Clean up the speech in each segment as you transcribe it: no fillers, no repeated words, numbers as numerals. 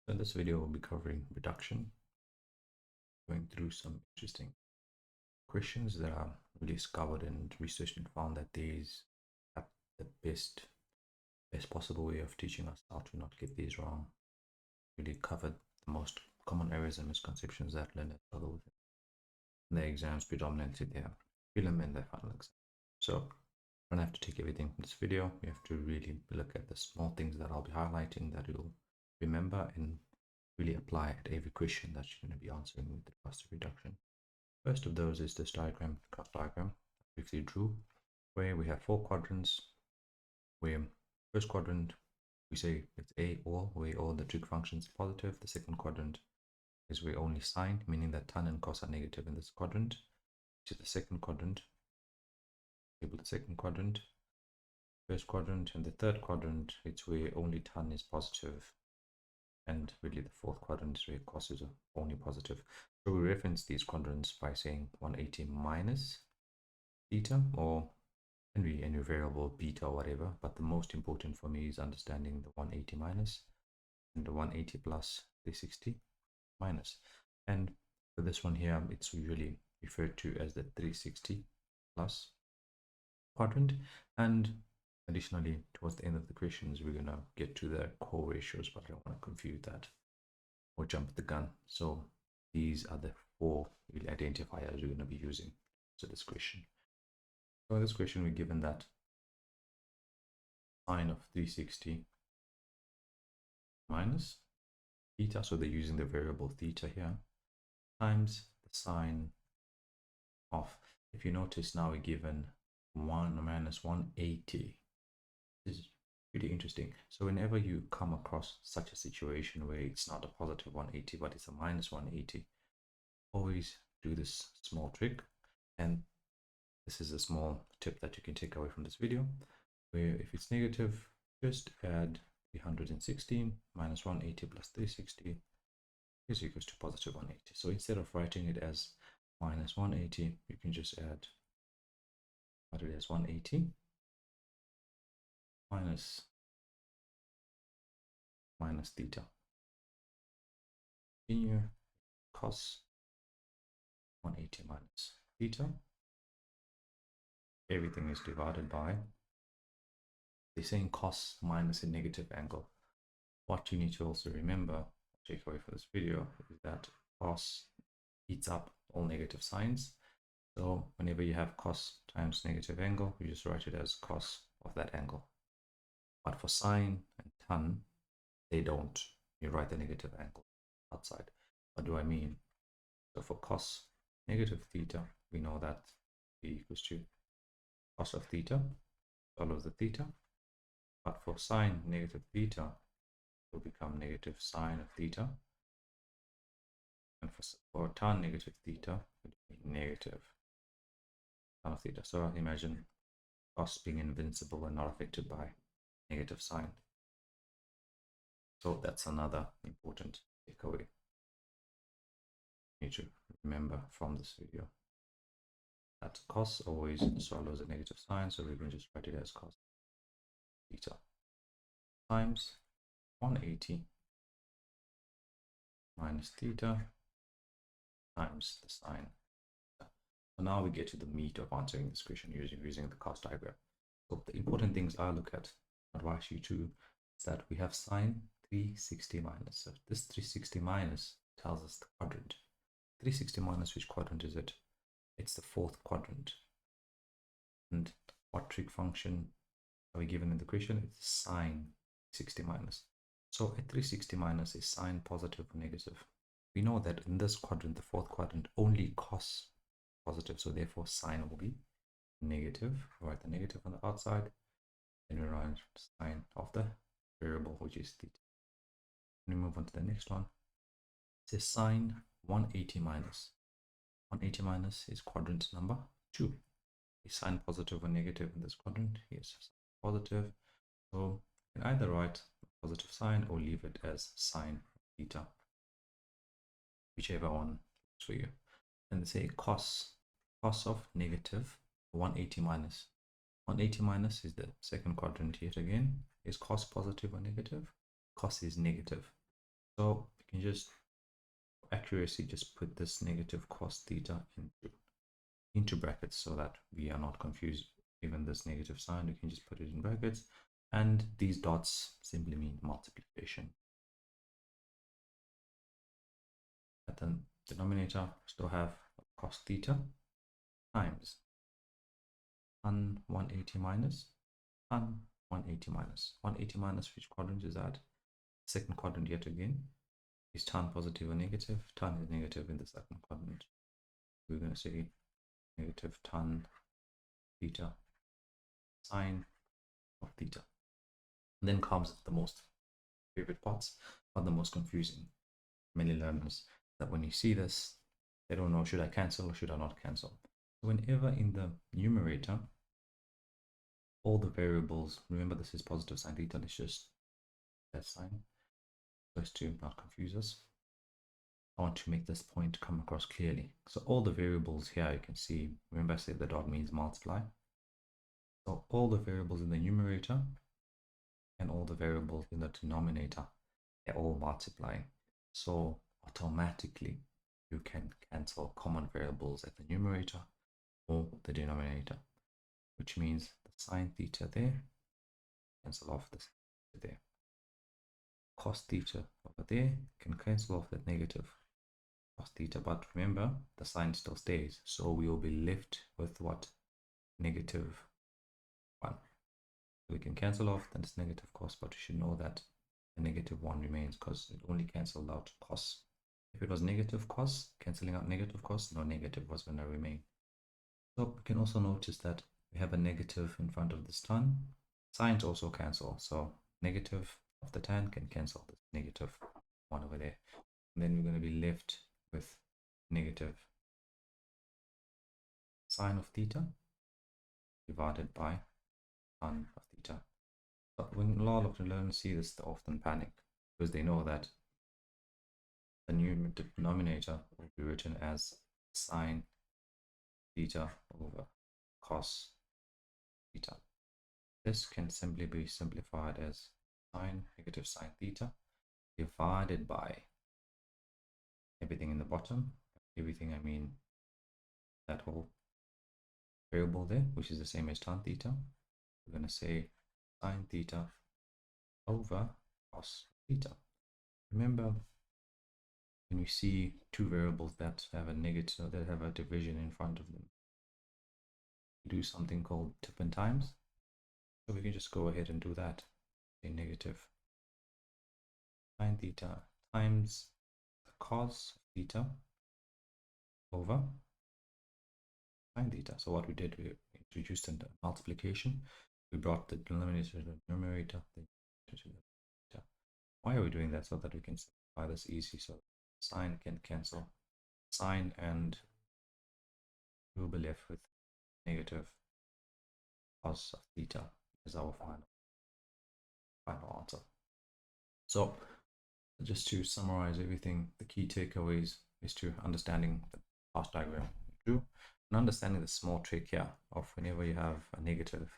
So in this video, we'll be covering reduction, going through some interesting questions that are really discovered and researched and found that these are the best possible way of teaching us how to not get these wrong. Really covered the most common errors and misconceptions that learners struggle with in their exams, predominantly their prelim and their final exam. So we don't have to take everything from this video. We have to really look at the small things that I'll be highlighting that you'll remember and really apply at every question that you're going to be answering with regards to reduction. First of those is this diagram, graph diagram I briefly drew, where we have 4 quadrants, where first quadrant we say it's A all, where all the trig functions are positive. The second quadrant is where only sine, meaning that tan and cos are negative in this quadrant. To the second quadrant, label the second quadrant, first quadrant, and the third quadrant, it's where only tan is positive. And really the fourth quadrant is where cos is only positive. So we reference these quadrants by saying 180 minus theta, or can be any variable beta or whatever, but the most important for me is understanding the 180 minus and the 180 plus 360 minus. And for this one here, it's usually referred to as the 360 plus quadrant. And additionally, towards the end of the questions, we're going to get to the core ratios, but I don't want to confuse that or jump the gun. So these are the 4 identifiers we're going to be using to this question. So in this question, we're given that sine of 360 minus theta, so they're using the variable theta here, times the sine of, if you notice now we're given 1 minus 180. This is pretty interesting. So whenever you come across such a situation where it's not a positive 180 but it's a minus 180, always do this small trick, and this is a small tip that you can take away from this video, where if it's negative, just add 316 minus 180 plus 360 is equals to positive 180. So instead of writing it as minus 180, you can just add what it is, 180 minus theta. Continue, cos 180 minus theta. Everything is divided by, they're saying cos minus a negative angle. What you need to also remember, take away for this video, is that cos eats up all negative signs. So whenever you have cos times negative angle, you just write it as cos of that angle. But for sine and tan, they don't. You write the negative angle outside. What do I mean? So for cos negative theta, we know that b equals to cos of theta, follows the theta. But for sine negative theta, it will become negative sine of theta. And for tan negative theta, it will be negative tan of theta. So imagine cos being invincible and not affected by negative sign. So that's another important takeaway you need to remember from this video, that cos always swallows a negative sign, so we can just write it as cos theta times 180 minus theta times the sine. So now we get to the meat of answering this question using the cos diagram. So the important things I look at, advise you to, is that we have sine 360 minus. So this 360 minus tells us the quadrant. 360 minus, which quadrant is it? It's the 4th quadrant. And what trig function are we given in the question? It's sine 60 minus. So a 360 minus is sine positive or negative. We know that in this quadrant, the 4th quadrant, only cos positive, so therefore sine will be negative. Write the negative on the outside, then we write sine of the variable, which is theta. And we move on to the next one. It says sine 180 minus. 180 minus is quadrant number 2. Is sine positive or negative in this quadrant? Yes, positive. So you can either write positive sign or leave it as sine theta, whichever one is for you. And they say cos of negative 180 minus. 180 minus is the second quadrant yet again. Is cos positive or negative? Cos is negative. So you can just, for accuracy, just put this negative cos theta into brackets so that we are not confused. Even this negative sign, you can just put it in brackets, and these dots simply mean multiplication. At the denominator, still have cos theta times tan 180 minus tan 180 minus 180 minus, which quadrant is that? Second quadrant yet again. Is tan positive or negative? Tan is negative in the second quadrant. We're going to say negative tan theta sine of theta. And then comes the most favorite parts, but the most confusing. Many learners, that when you see this, they don't know, should I cancel or should I not cancel? So whenever in the numerator, all the variables, remember this is positive sine theta, let's just that sign, just to not confuse us. I want to make this point come across clearly. So all the variables here, you can see, remember I said the dot means multiply. So all the variables in the numerator and all the variables in the denominator, they're all multiplying. So automatically you can cancel common variables at the numerator or the denominator, which means the sine theta there cancel off this there. Cos theta over there can cancel off that negative cos theta, but remember the sign still stays, so we will be left with what? Negative 1. We can cancel off that negative cos, but we should know that the negative 1 remains because it only cancelled out cos. If it was negative cos, cancelling out negative cos, no negative was going to remain. So we can also notice that we have a negative in front of this tan. Signs also cancel, so negative of the tan can cancel this negative 1 over there. And then we're going to be left with negative sine of theta divided by tan of theta. But when a lot of the learners see this, they often panic because they know that the new denominator will be written as sine theta over cos theta. This can simply be simplified as negative sine theta divided by everything in the bottom. Everything, I mean that whole variable there, which is the same as tan theta. We're going to say sine theta over cos theta. Remember, when you see two variables that have a negative, that have a division in front of them, we do something called different times. So we can just go ahead and do that. A negative sine theta times the cos theta over sine theta. So what we did, we introduced a multiplication. We brought the denominator to the numerator. Why are we doing that? So that we can simplify this easy. So sine can cancel sine, and we'll be left with negative cos of theta is our final answer. So just to summarize everything, the key takeaways is to understanding the class diagram we drew and understanding the small trick here of whenever you have a negative,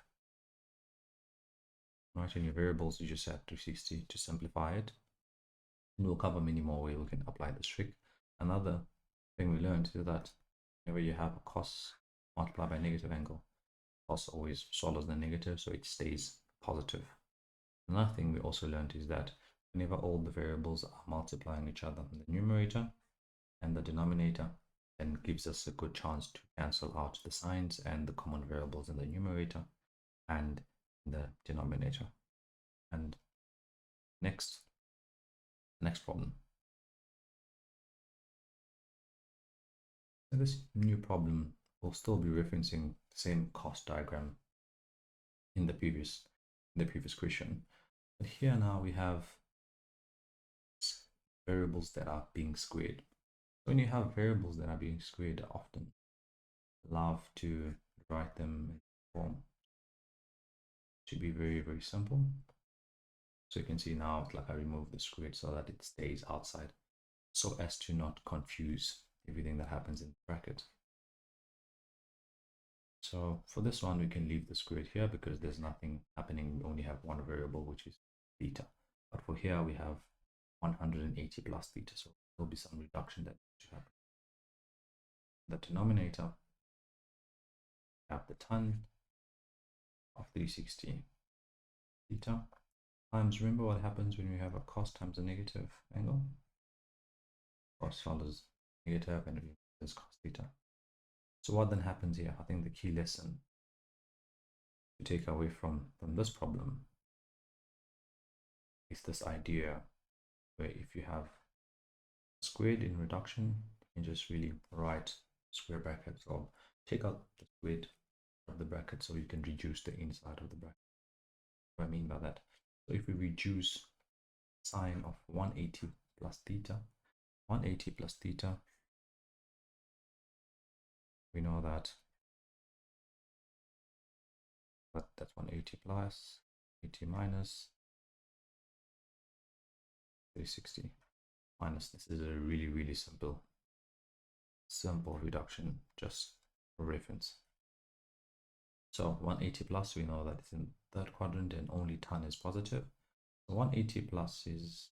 right, in your variables, you just set 360 to simplify it. And we'll cover many more ways we can apply this trick. Another thing we learned is that whenever you have a cos multiplied by a negative angle, cos always swallows the negative, so it stays positive. Another thing we also learned is that whenever all the variables are multiplying each other in the numerator and the denominator, then gives us a good chance to cancel out the signs and the common variables in the numerator and the denominator. And next problem. So this new problem will still be referencing the same cost diagram in the previous question, but here now we have variables that are being squared. When you have variables that are being squared, I often love to write them in form to be very, very simple. So you can see now it's like I remove the squared so that it stays outside, so as to not confuse everything that happens in the bracket. So for this one, we can leave the squared here because there's nothing happening. We only have one variable, which is theta. But for here, we have 180 plus theta. So there'll be some reduction that should happen. The denominator, we have the tan of 360 theta times, remember what happens when you have a cos times a negative angle? Cos follows negative and is cos theta. So what then happens here? I think the key lesson to take away from this problem is this idea where if you have squared in reduction, you can just really write square brackets or take out the squared of the bracket so you can reduce the inside of the bracket. What I mean by that, so if we reduce sine of 180 plus theta, 180 plus theta, we know that that's 180 plus 80 minus 360 minus. This is a really simple reduction, just for reference. So 180 plus, we know that it's in third quadrant and only tan is positive. So 180 plus is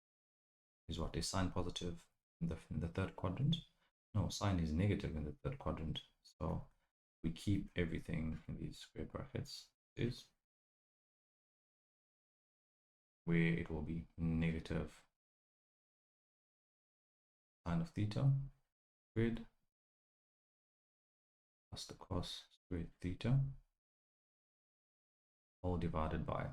what? Is sine positive in the third quadrant? No, sine is negative in the third quadrant. So we keep everything in these square brackets is where it will be negative sine of theta squared plus the cos squared theta all divided by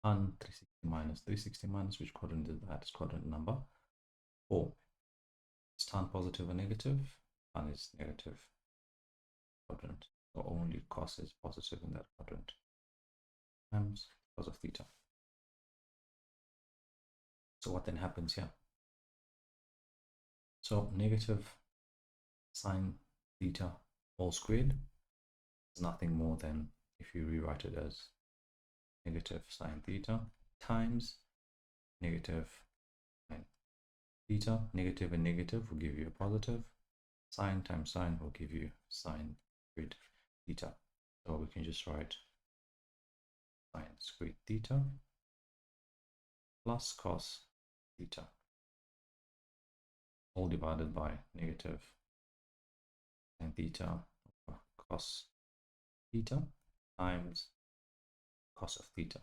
tan 360 minus which quadrant is that? It's quadrant number 4. Is tan positive or negative? Tan is negative quadrant, so only cos is positive in that quadrant times cos of theta. So what then happens here? So negative sine theta all squared is nothing more than, if you rewrite it as negative sine theta times negative sine theta. Negative and negative will give you a positive. Sine times sine will give you sine squared theta. So we can just write sine squared theta plus cos theta all divided by negative sine theta over cos theta times cos of theta.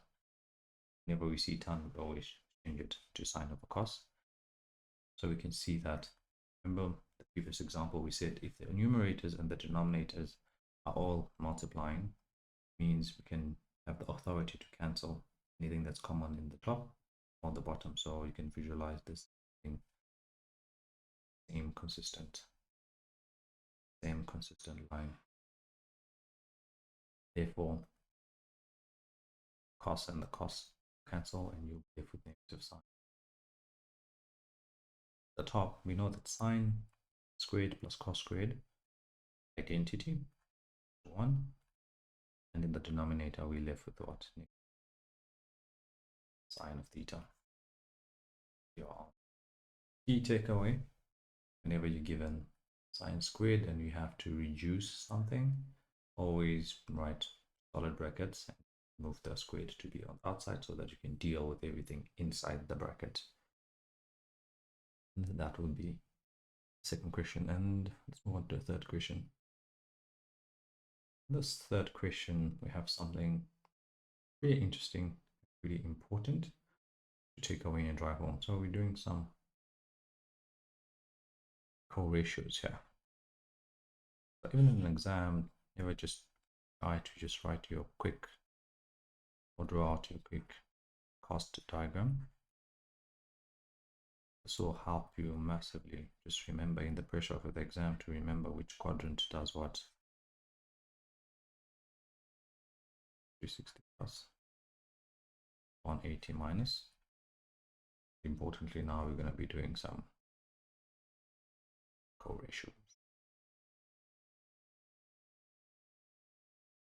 Whenever we see tan, we always change it to sine over cos. So we can see that, remember the previous example, we said if the numerators and the denominators are all multiplying, means we can have the authority to cancel anything that's common in the top or the bottom. So you can visualize this thing, same consistent line. Therefore, cos and the cos cancel and you'll be left with negative sign. At the top, we know that sine squared plus cos squared identity 1, and in the denominator we left with what? Sine of theta. Your key takeaway: whenever you're given sine squared and you have to reduce something, always write solid brackets and move the squared to be on the outside so that you can deal with everything inside the bracket. And that would be the second question. And let's move on to the third question. In this third question, we have something really interesting, really important to take away and drive home. So we're doing some co-ratios here. But even in an exam, never just try to just write your quick or draw out your quick cost diagram. This will help you massively. Just remember in the pressure of the exam to remember which quadrant does what. 360 plus 180 minus. Importantly, now we're going to be doing some co-ratios.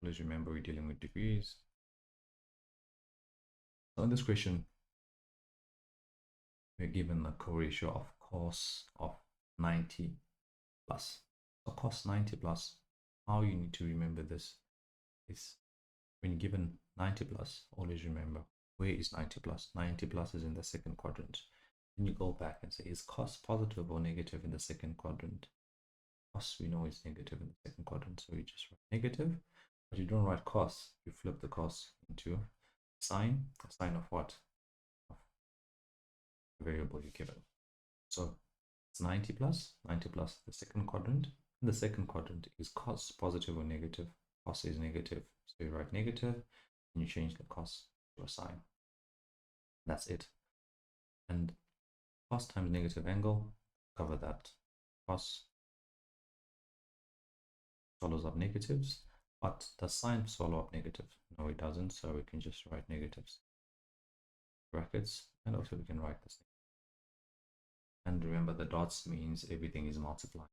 Please remember we're dealing with degrees. So in this question, we're given a co-ratio of cos of 90 plus. So cos 90 plus, how you need to remember this is when given 90 plus, always remember where is 90 plus. 90 plus is in the second quadrant. Then you go back and say, is cos positive or negative in the second quadrant? Cos we know is negative in the second quadrant, so you just write negative, but you don't write cos. You flip the cos into sine. A sine of what? Of the variable you're given. So it's 90 plus the second quadrant. In the second quadrant, is cos positive or negative? Cos is negative, so you write negative and you change the cos to a sine. That's it. And cos times negative angle, cover that. Cos swallows up negatives, but does sine swallow up negative? No, it doesn't, so we can just write negatives brackets, and also we can write this. And remember, the dots means everything is multiplied.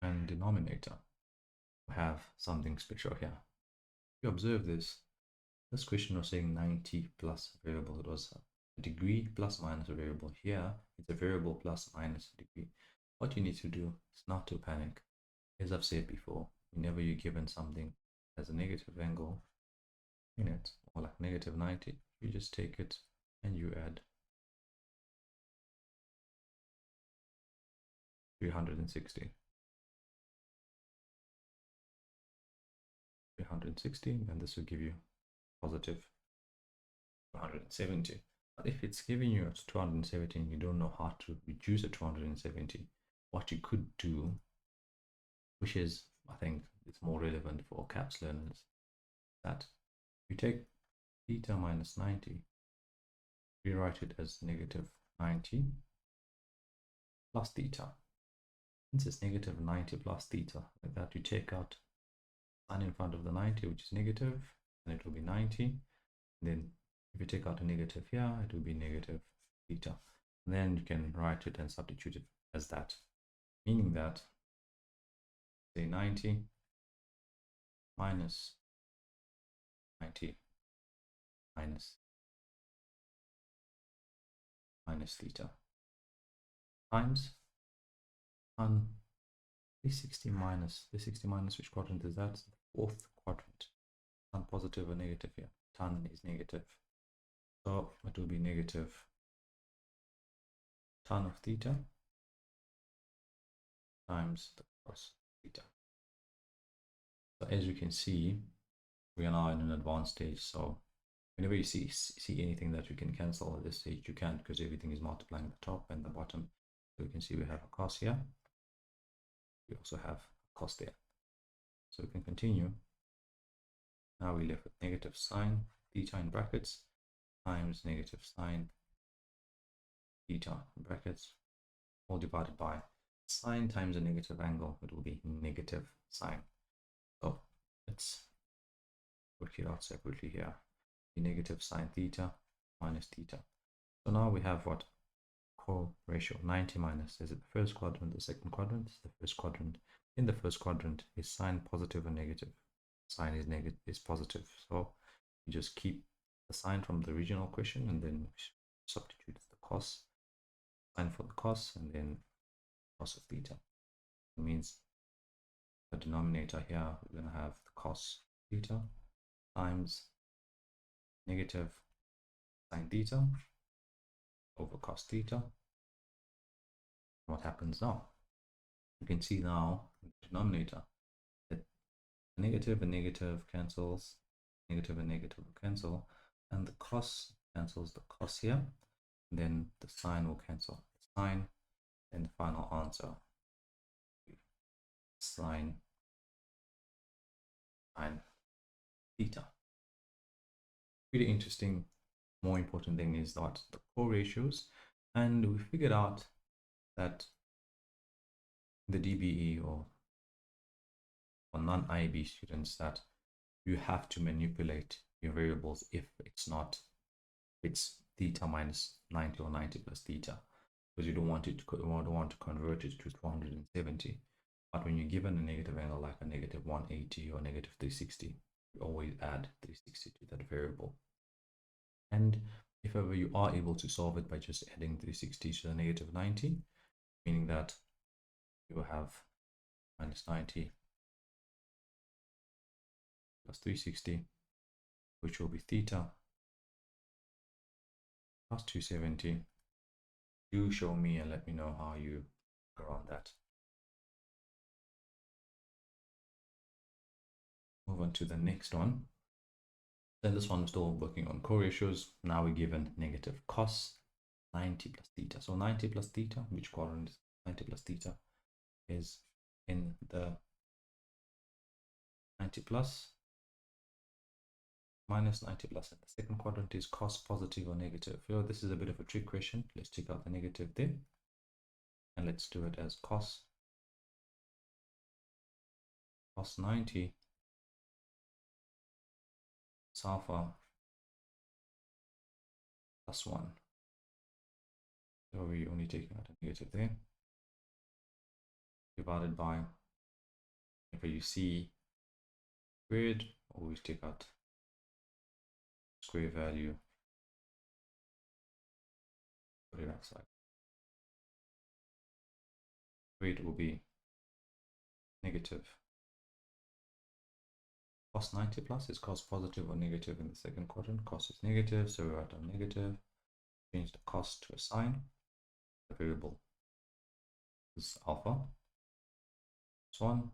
And denominator, we have something special here. If you observe this question was saying 90 plus variable. It was a degree plus minus a variable. Here, it's a variable plus minus a degree. What you need to do is not to panic. As I've said before, whenever you're given something as a negative angle in it, or like negative 90, you just take it and you add 360. 360, and this will give you positive 270. But if it's giving you 270 and you don't know how to reduce a 270, what you could do, which is, I think, it's more relevant for CAPS learners, that you take theta minus 90, rewrite it as negative 90 plus theta. Since it's negative 90 plus theta, like that, you take out sign in front of the 90, which is negative, and it will be 90. And then if you take out a negative here, it will be negative theta. And then you can write it and substitute it as that, meaning that, say 90 minus 90 minus theta times 360 minus which quadrant is that? The fourth quadrant. Tan positive or negative here. Tan is negative. So it will be negative tan of theta times the cos theta. So as you can see, we are now in an advanced stage. So whenever you see anything that you can cancel at this stage, you can, because everything is multiplying the top and the bottom. So you can see we have a cos here. We also have a cos there. So we can continue. Now we left with negative sine theta in brackets times negative sine theta in brackets, all divided by sine times a negative angle. It will be negative sine. So let's work it out separately here. The negative sine theta minus theta. So now we have what? Co-ratio 90 minus. Is it the first quadrant, the second quadrant? It's the first quadrant. In the first quadrant, is sine positive or negative? Sine is negative, is positive. So you just keep the sine from the original question and then substitute the cos, sine for the cos, and then cos of theta. It means the denominator here, we're going to have the cos theta times negative sine theta over cos theta. What happens now? You can see now in the denominator that negative and negative cancels, negative and negative will cancel, and the cos cancels the cos here, and then the sine will cancel the sine, and the final answer sine theta. Really interesting. More important thing is that the co-ratios, and we figured out that the DBE or non-IB students, that you have to manipulate your variables if it's theta minus 90 or 90 plus theta, because you don't want to convert it to 270. But when you're given a negative angle like a negative 180 or negative 360, you always add 360 to that variable. And if ever you are able to solve it by just adding 360 to the negative 90, meaning that you will have minus 90 plus 360, which will be theta plus 270. Do show me and let me know how you go around that. Move on to the next one. Then this one, we're still working on co-ratios. Now we're given negative cos 90 plus theta. So 90 plus theta, which quadrant is 90 plus theta? Is in the 90 plus, minus 90 plus in the second quadrant is cos positive or negative. So this is a bit of a trick question. Let's take out the negative there. And let's do it as cos 90 alpha plus 1. So we're only taking out a negative there. Divided by, if you see squared, always take out square value, put it outside. Squared will be negative. Cos 90 plus is cos positive or negative in the second quadrant. Cos is negative, so we write down negative. Change the cos to a sign. The variable is alpha. Plus 1,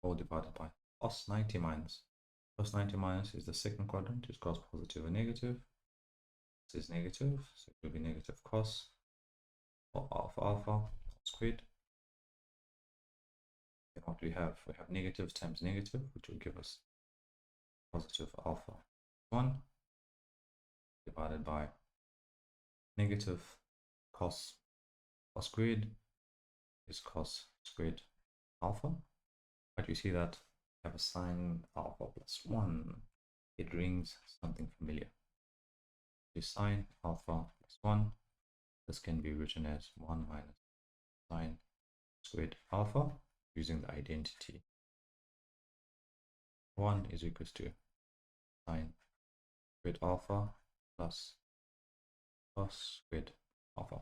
all divided by cos 90 minus. Cos 90 minus is the second quadrant, is cos positive or negative. This is negative, so it will be negative cos of alpha squared. And what we have negative times negative, which will give us positive alpha 1 divided by negative cos squared is cos squared alpha. But you see that we have a sine alpha plus 1. It rings something familiar. Is sine alpha plus 1. This can be written as 1 minus sine squared alpha using the identity. 1 is equals to sine squared alpha plus cos squared alpha,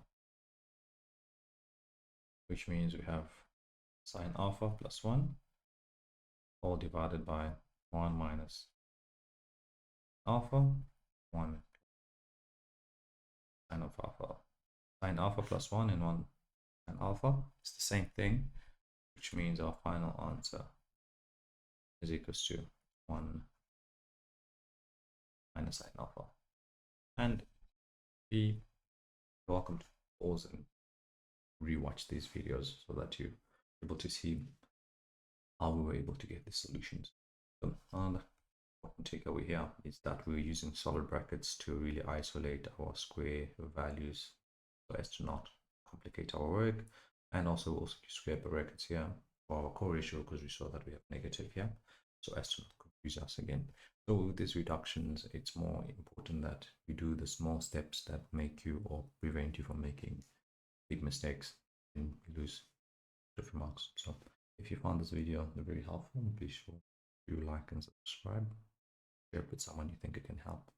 which means we have sine alpha plus 1 all divided by 1 minus alpha 1 sine of alpha. Sine alpha plus 1 and 1 sine alpha is the same thing, which means our final answer is equals to 1 minus sine alpha. And be welcome to pause and rewatch these videos so that you're able to see how we were able to get the solutions. So the important takeaway here is that we're using solid brackets to really isolate our square values so as to not complicate our work, and also use square brackets here for our co-ratio because we saw that we have negative here, so as to not confuse us again. So with these reductions, it's more important that you do the small steps that make you or prevent you from making big mistakes and lose different marks. So if you found this video very helpful, please do like and subscribe. Share it with someone you think it can help.